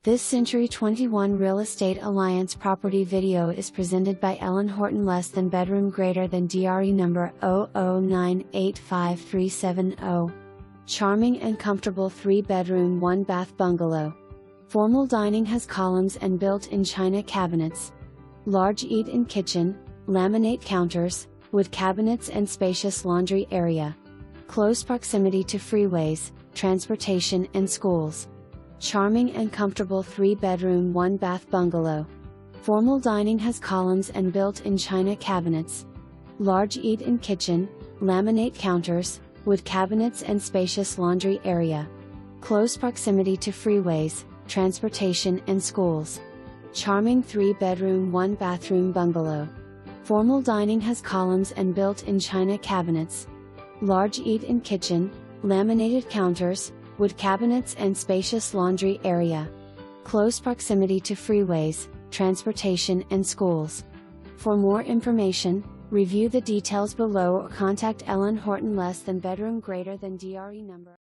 This Century 21 Real Estate Alliance property video is presented by Ellen Horton. Less than bedroom greater than DRE number 009855370. Charming and comfortable 3-bedroom 1-bath bungalow. Formal dining has columns and built-in china cabinets. Large eat-in kitchen, laminate counters, wood cabinets and spacious laundry area. Close proximity to freeways, transportation and schools. Charming and comfortable 3-bedroom 1-bath bungalow. Formal dining has columns and built-in china cabinets. Large eat-in kitchen, laminate counters, wood cabinets and spacious laundry area. Close proximity to freeways, transportation and schools. Charming 3-bedroom 1-bathroom bungalow. Formal dining has columns and built-in china cabinets. Large eat-in kitchen, laminated counters, wood cabinets and spacious laundry area. Close proximity to freeways, transportation and schools. For more information, review the details below or contact Ellen Horton. Less than bedroom greater than DRE number